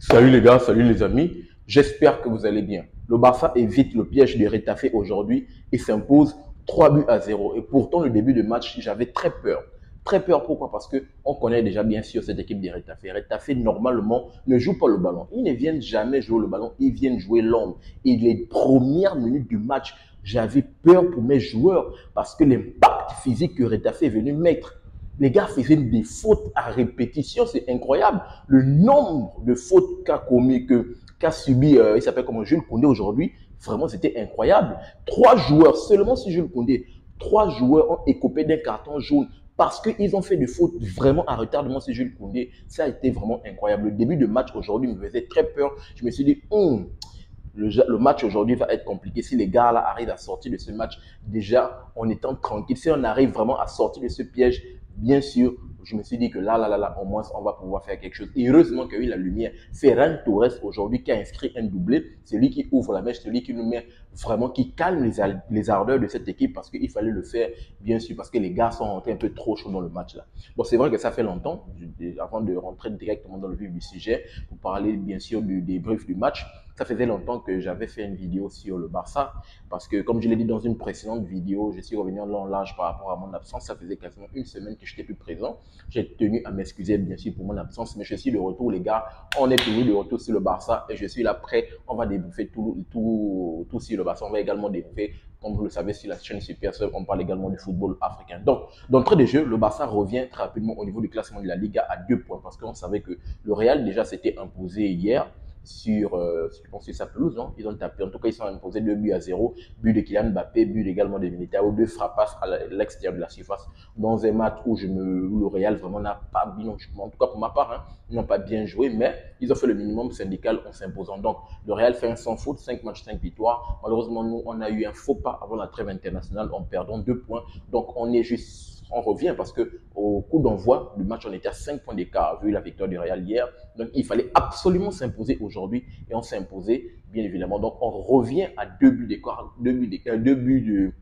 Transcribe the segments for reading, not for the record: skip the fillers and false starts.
Salut les gars, salut les amis. J'espère que vous allez bien. Le Barça évite le piège de Retafe aujourd'hui et s'impose 3 buts à 0. Et pourtant, le début de match, j'avais très peur. Très peur, pourquoi? Parce qu'on connaît déjà bien sûr cette équipe de Retafe. Retafe, normalement, ne joue pas le ballon. Ils ne viennent jamais jouer le ballon, ils viennent jouer l'ombre. Et les premières minutes du match, j'avais peur pour mes joueurs parce que l'impact physique que Retafe est venu mettre, les gars faisaient des fautes à répétition, c'est incroyable. Le nombre de fautes qu'a commis, qu'a subi, il s'appelle comment, Jules Koundé aujourd'hui, vraiment c'était incroyable. 3 joueurs, seulement si Jules Koundé, 3 joueurs ont écopé d'un carton jaune parce qu'ils ont fait des fautes vraiment à retardement sur Jules Koundé. Ça a été vraiment incroyable. Le début de match aujourd'hui me faisait très peur. Je me suis dit, le match aujourd'hui va être compliqué. Si les gars là arrivent à sortir de ce match déjà en étant tranquille, si on arrive vraiment à sortir de ce piège, bien sûr, je me suis dit que là, au moins, on va pouvoir faire quelque chose. Et heureusement qu'il y a eu la lumière. Ferran Torres, aujourd'hui, qui a inscrit un doublé, c'est lui qui ouvre la mèche, c'est lui qui nous met vraiment, qui calme les ardeurs de cette équipe parce qu'il fallait le faire, bien sûr, parce que les gars sont rentrés un peu trop chauds dans le match là. Bon, c'est vrai que ça fait longtemps, avant de rentrer directement dans le vif du sujet, pour parler, bien sûr, du débrief du match. Ça faisait longtemps que j'avais fait une vidéo sur le Barça parce que, comme je l'ai dit dans une précédente vidéo, je suis revenu en long large par rapport à mon absence. Ça faisait quasiment une semaine que je n'étais plus présent. J'ai tenu à m'excuser, bien sûr, pour mon absence, mais je suis de retour, les gars. On est toujours de retour sur le Barça et je suis là prêt. On va débriefer tout sur le Barça. On va également débriefer, comme vous le savez, sur la chaîne Super Sub, on parle également du football africain. Donc, d'entrée de jeu, le Barça revient très rapidement au niveau du classement de la Liga à 2 points parce qu'on savait que le Real déjà s'était imposé hier sur, je pense que c'est sa pelouse, non? Ils ont tapé, en tout cas, ils sont imposés 2 buts à 0. But de Kylian Mbappé, but également de Militao, 2 frappasses à l'extérieur de la surface dans un match où le Real vraiment n'a pas bien, en tout cas pour ma part, hein, ils n'ont pas bien joué, mais ils ont fait le minimum syndical en s'imposant. Donc, le Real fait un sans faute, 5 matchs, 5 victoires. Malheureusement, nous, on a eu un faux pas avant la trêve internationale en perdant 2 points. Donc, on revient parce que au coup d'envoi du match, on était à 5 points d'écart vu la victoire du Real hier. Donc, il fallait absolument s'imposer aujourd'hui et on s'est imposé, bien évidemment. Donc, on revient à 2 buts d'écart, 2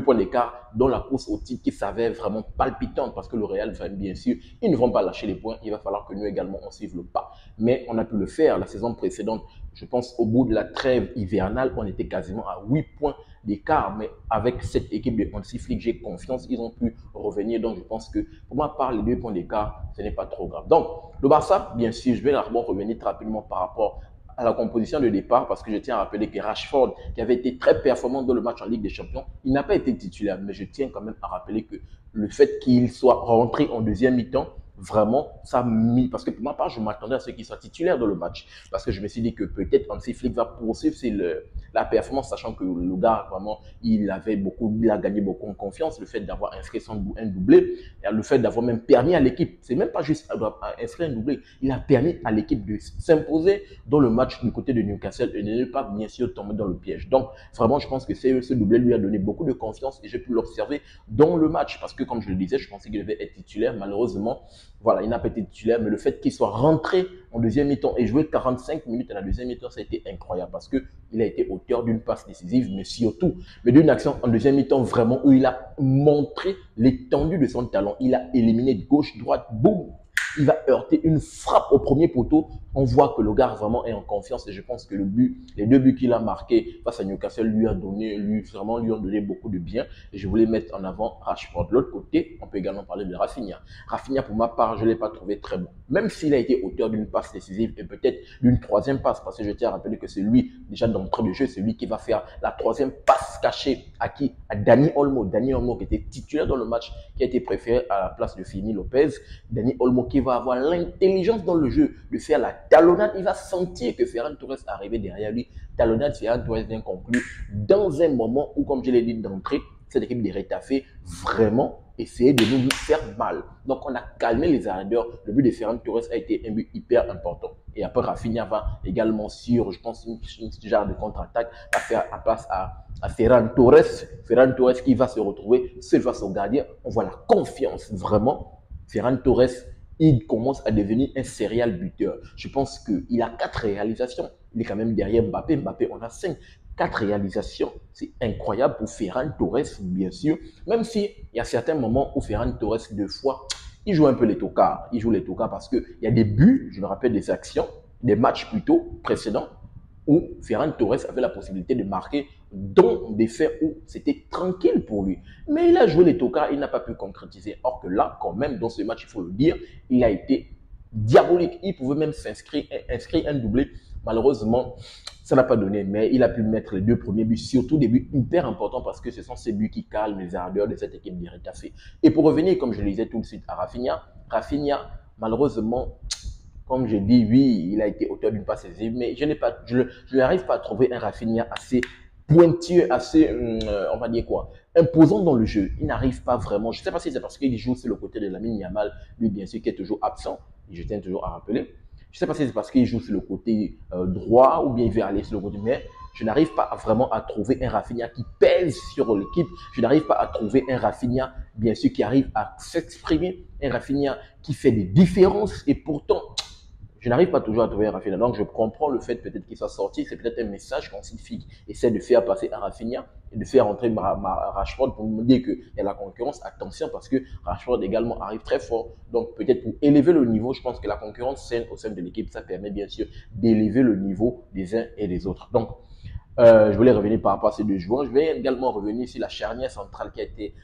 points d'écart dans la course au titre qui s'avère vraiment palpitante parce que le Real, bien sûr, ils ne vont pas lâcher les points. Il va falloir que nous également, on suive le pas. Mais on a pu le faire la saison précédente. Je pense au bout de la trêve hivernale, on était quasiment à 8 points d'écart. Mais avec cette équipe de Hansi Flick, j'ai confiance, ils ont pu revenir. Donc, je pense que pour ma part, les 2 points d'écart, ce n'est pas trop grave. Donc, le Barça, bien sûr, je vais revenir très rapidement par rapport à la composition de départ parce que je tiens à rappeler que Rashford, qui avait été très performant dans le match en Ligue des Champions, il n'a pas été titulaire. Mais je tiens quand même à rappeler que le fait qu'il soit rentré en deuxième mi-temps, vraiment, ça mis, parce que pour ma part, je m'attendais à ce qu'il soit titulaire dans le match. Parce que je me suis dit que peut-être Hansi Flick va poursuivre la performance, sachant que le gars, vraiment, il a gagné beaucoup en confiance. Le fait d'avoir inscrit un doublé, le fait d'avoir même permis à l'équipe, c'est même pas juste inscrire un doublé, il a permis à l'équipe de s'imposer dans le match du côté de Newcastle et de ne pas, bien sûr, tomber dans le piège. Donc, vraiment, je pense que ce doublé lui a donné beaucoup de confiance et j'ai pu l'observer dans le match parce que, comme je le disais, je pensais qu'il devait être titulaire. Malheureusement, voilà, il n'a pas été titulaire, mais le fait qu'il soit rentré en deuxième mi-temps et joué 45 minutes à la deuxième mi-temps, ça a été incroyable parce qu'il a été auteur d'une passe décisive, mais d'une action en deuxième mi-temps vraiment où il a montré l'étendue de son talent. Il a éliminé gauche, droite, boum, il va heurter une frappe au premier poteau. On voit que le gars vraiment est en confiance et je pense que les 2 buts qu'il a marqués face à Newcastle lui ont donné beaucoup de bien. Et je voulais mettre en avant Rashford. De l'autre côté, on peut également parler de Rafinha. Rafinha, pour ma part, je ne l'ai pas trouvé très bon. Même s'il a été auteur d'une passe décisive et peut-être d'une 3e passe, parce que je tiens à rappeler que c'est lui, déjà d'entrée de jeu, c'est lui qui va faire la 3e passe cachée à qui? À Dani Olmo. Dani Olmo qui était titulaire dans le match, qui a été préféré à la place de Fermin Lopez. Dani Olmo qui va avoir l'intelligence dans le jeu de faire la talonnade. Il va sentir que Ferran Torres est arrivé derrière lui. Talonnade, Ferran Torres vient conclure dans un moment où, comme je l'ai dit d'entrée, cette équipe de Retafe vraiment essayé de nous faire mal. Donc, on a calmé les ardeurs. Le but de Ferran Torres a été un but hyper important. Et après, Rafinha va également sur, je pense, une genre de contre-attaque, à faire la place à Ferran Torres. Ferran Torres qui va se retrouver seul face au gardien. On voit la confiance, vraiment. Ferran Torres, il commence à devenir un serial buteur. Je pense qu'il a 4 réalisations. Il est quand même derrière Mbappé. Mbappé, on a 5. 4 réalisations. C'est incroyable pour Ferran Torres, bien sûr. Même s'il y a certains moments où Ferran Torres, 2 fois, il joue un peu les tocards. Il joue les tocards parce qu'il y a des buts, je me rappelle des actions, des matchs plutôt précédents, où Ferran Torres avait la possibilité de marquer dans des faits où c'était tranquille pour lui. Mais il a joué les tocards, il n'a pas pu concrétiser. Or que là, quand même, dans ce match, il faut le dire, il a été diabolique. Il pouvait même inscrire un doublé. Malheureusement, ça n'a pas donné, mais il a pu mettre les 2 premiers buts, surtout des buts hyper importants parce que ce sont ces buts qui calment les ardeurs de cette équipe du Retafe. Et pour revenir, comme je le disais tout de suite, à Rafinha, malheureusement, comme je dis, oui, il a été auteur d'une passe décisive, mais je n'arrive pas à trouver un Rafinha assez pointueux, assez, on va dire quoi, imposant dans le jeu. Il n'arrive pas vraiment, je ne sais pas si c'est parce qu'il joue sur le côté de Lamine Yamal, lui bien sûr qui est toujours absent, et je tiens toujours à rappeler. Je ne sais pas si c'est parce qu'il joue sur le côté droit ou bien il veut aller sur le côté, mais je n'arrive pas vraiment à trouver un Rafinha qui pèse sur l'équipe. Je n'arrive pas à trouver un Rafinha, bien sûr, qui arrive à s'exprimer, un Rafinha qui fait des différences et pourtant, je n'arrive pas toujours à trouver un Rafinha. Donc, je comprends le fait peut-être qu'il soit sorti. C'est peut-être un message quand Silfic essaie de faire passer un Rafinha et de faire entrer Rashford pour me dire qu'il y a la concurrence. Attention, parce que Rashford également arrive très fort. Donc, peut-être pour élever le niveau, je pense que la concurrence saine au sein de l'équipe, ça permet bien sûr d'élever le niveau des uns et des autres. Donc, je voulais revenir par rapport à ces 2 joueurs. Je vais également revenir sur la charnière centrale qui a été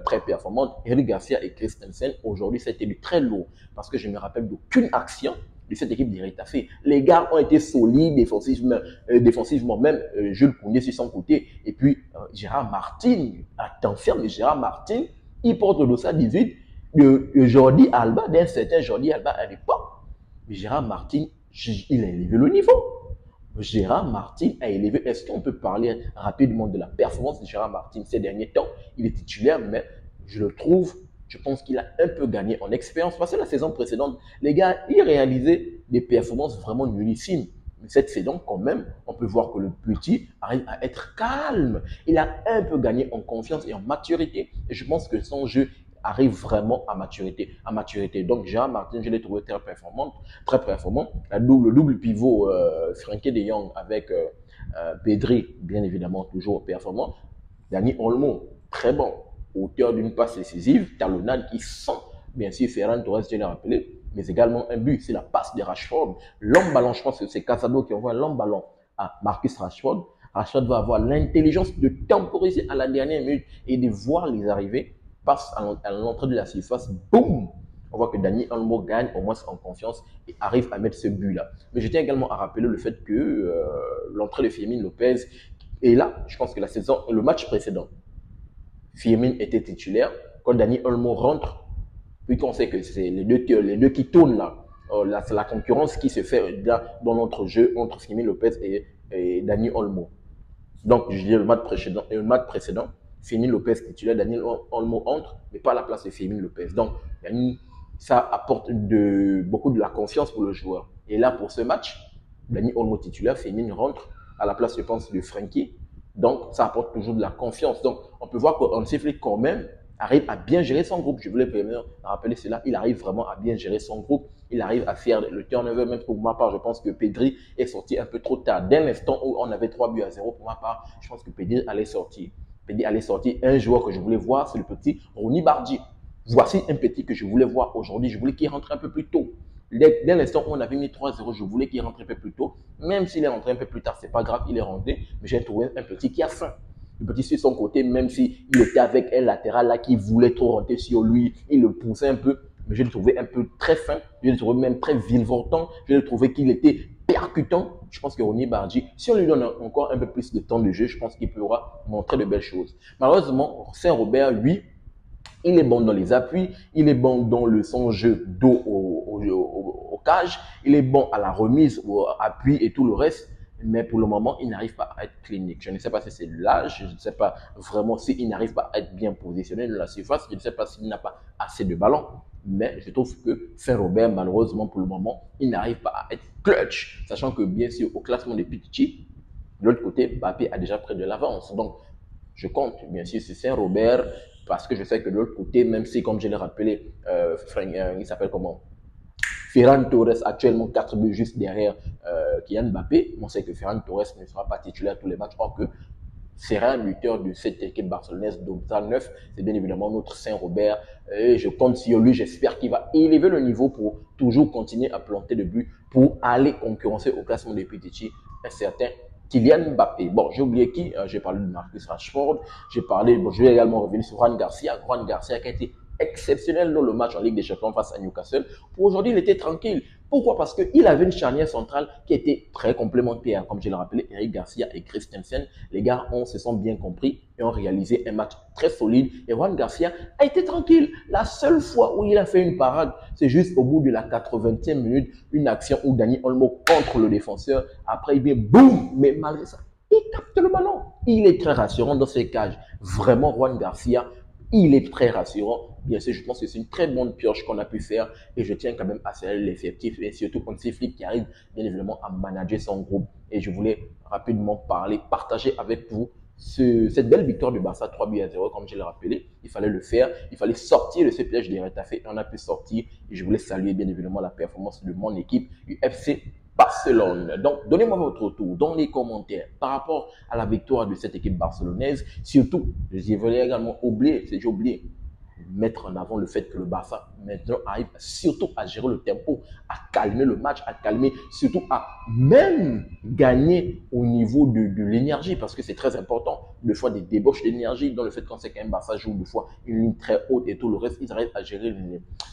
très performante. Eric Garcia et Christensen, aujourd'hui, ça a été du très lourd parce que je ne me rappelle d'aucune action de cette équipe du Retafe. Les gars ont été solides défensivement même Jules Koundé sur son côté. Et puis, Gérard Martin, attention, mais Gérard Martin, il porte le dossier 18 de Jordi Alba, d'un certain Jordi Alba à l'époque. Mais Gérard Martin, il a élevé le niveau. Gérard Martin a élevé. Est-ce qu'on peut parler rapidement de la performance de Gérard Martin ces derniers temps? Il est titulaire, mais je le trouve, je pense qu'il a un peu gagné en expérience. Parce que la saison précédente, les gars, ils réalisaient des performances vraiment nullissimes. Mais cette saison, quand même, on peut voir que le petit arrive à être calme. Il a un peu gagné en confiance et en maturité. Et je pense que son jeu arrive vraiment à maturité. Donc, Gérard Martin, je l'ai trouvé très performant. Le double pivot Frenkie de Jong avec Pedri, bien évidemment, toujours performant. Dani Olmo, très bon, auteur d'une passe décisive, talonnade qui sent, bien sûr, Ferran Torres, je l'ai rappelé, mais également un but, c'est la passe de Rashford. L'homme ballon, je pense que c'est Casado qui envoie l'homme ballon à Marcus Rashford. Rashford va avoir l'intelligence de temporiser à la dernière minute et de voir les arrivées. Passe à l'entrée de la surface, boum, on voit que Dani Olmo gagne au moins en confiance et arrive à mettre ce but-là. Mais je tiens également à rappeler le fait que l'entrée de Firmino Lopez, et là, je pense que le match précédent, Firmino était titulaire. Quand Dani Olmo rentre, puis qu'on sait que c'est les deux qui tournent là, c'est la concurrence qui se fait dans notre jeu entre Firmino Lopez et Dani Olmo. Donc, je dis le match précédent, Firmino Lopez titulaire, Dani Olmo entre, mais pas à la place de Firmino Lopez. Donc, ça apporte beaucoup de la confiance pour le joueur. Et là, pour ce match, Dani Olmo titulaire, Firmino rentre à la place, je pense, de Frenkie. Donc, ça apporte toujours de la confiance. Donc, on peut voir qu'Hansi Flick, quand même, arrive à bien gérer son groupe. Je voulais vraiment rappeler cela. Il arrive vraiment à bien gérer son groupe. Il arrive à faire le turnover. Même pour ma part, je pense que Pedri est sorti un peu trop tard. Dès l'instant où on avait 3-0, pour ma part, je pense que Pedri allait sortir. Pedri allait sortir. Un joueur que je voulais voir, c'est le petit Ronny Bardi. Voici un petit que je voulais voir aujourd'hui. Je voulais qu'il rentre un peu plus tôt. Dès l'instant où on avait mis 3-0, je voulais qu'il rentre un peu plus tôt. Même s'il est rentré un peu plus tard, c'est pas grave, il est rentré. Mais j'ai trouvé un petit qui a faim. Le petit sur son côté, même s'il était avec un latéral là qui voulait trop rentrer sur lui, il le poussait un peu. Mais je l'ai trouvé un peu très fin. Je l'ai trouvé même très virevoltant. Je l'ai trouvé qu'il était percutant. Je pense que Ronny Bardi, si on lui donne encore un peu plus de temps de jeu, je pense qu'il pourra montrer de belles choses. Malheureusement, Saint-Robert, lui, il est bon dans les appuis, il est bon dans son jeu dos au cage, il est bon à la remise, au appui et tout le reste. Mais pour le moment, il n'arrive pas à être clinique. Je ne sais pas si c'est l'âge, je ne sais pas vraiment s'il n'arrive pas à être bien positionné dans la surface, je ne sais pas s'il n'a pas assez de ballons. Mais je trouve que Saint-Robert, malheureusement pour le moment, il n'arrive pas à être clutch. Sachant que bien sûr, au classement des Pichichi, de l'autre côté, Mbappé a déjà pris de l'avance. Donc, je compte bien sûr sur Saint-Robert parce que je sais que de l'autre côté, même si, comme je l'ai rappelé, il s'appelle comment? Ferran Torres, actuellement 4 buts juste derrière Kylian Mbappé. On sait que Ferran Torres ne sera pas titulaire tous les matchs, or que serein buteur de cette équipe barcelonaise d'Opta 9. C'est bien évidemment notre Saint-Robert. Et je compte sur lui. J'espère qu'il va élever le niveau pour toujours continuer à planter de buts pour aller concurrencer au classement des Pichichi un certain Kylian Mbappé. Bon, j'ai oublié qui. J'ai parlé de Marcus Rashford. Je vais également revenir sur Juan Garcia. Juan Garcia qui a été exceptionnel dans le match en Ligue des Champions face à Newcastle. Pour aujourd'hui, il était tranquille. Pourquoi? Parce qu'il avait une charnière centrale qui était très complémentaire. Comme je l'ai rappelé, Eric Garcia et Christensen, les gars se sont bien compris et ont réalisé un match très solide. Et Juan Garcia a été tranquille. La seule fois où il a fait une parade, c'est juste au bout de la 80e minute, une action où Dani Olmo contre le défenseur. Après, il vient boum. Mais malgré ça, il capte le ballon. Il est très rassurant dans ses cages. Vraiment, Juan Garcia, il est très rassurant. Bien sûr, je pense que c'est une très bonne pioche qu'on a pu faire et je tiens quand même à saluer l'effectif et surtout Hansi Flick qui arrive bien évidemment à manager son groupe. Et je voulais rapidement partager avec vous cette belle victoire du Barça 3-0 comme je l'ai rappelé. Il fallait le faire, il fallait sortir de ce piège des Retafe et on a pu sortir. Et je voulais saluer bien évidemment la performance de mon équipe du FC Barcelone. Donc, donnez-moi votre retour dans les commentaires par rapport à la victoire de cette équipe barcelonaise. Surtout, je voulais également j'ai oublié mettre en avant le fait que le Barça maintenant arrive surtout à gérer le tempo, à calmer le match, à calmer, surtout à même gagner au niveau de l'énergie parce que c'est très important. Des fois, des débauches d'énergie dans le fait qu'on sait qu'un Barça joue des fois une ligne très haute et tout le reste, ils arrivent à gérer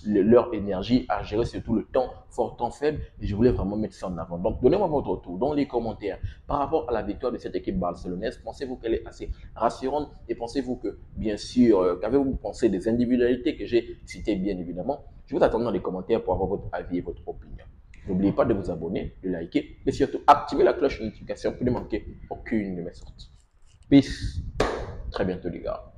leur énergie, à gérer surtout le temps fort, temps faible et je voulais vraiment mettre ça en avant. Donc, donnez-moi votre retour dans les commentaires par rapport à la victoire de cette équipe barcelonaise. Pensez-vous qu'elle est assez rassurante et pensez-vous que, bien sûr, qu'avez-vous pensé des individualités que j'ai citées, bien évidemment? Je vous attends dans les commentaires pour avoir votre avis et votre opinion. N'oubliez pas de vous abonner, de liker et surtout activer la cloche de notification pour ne manquer aucune de mes sorties. Peace. Très bientôt, les gars.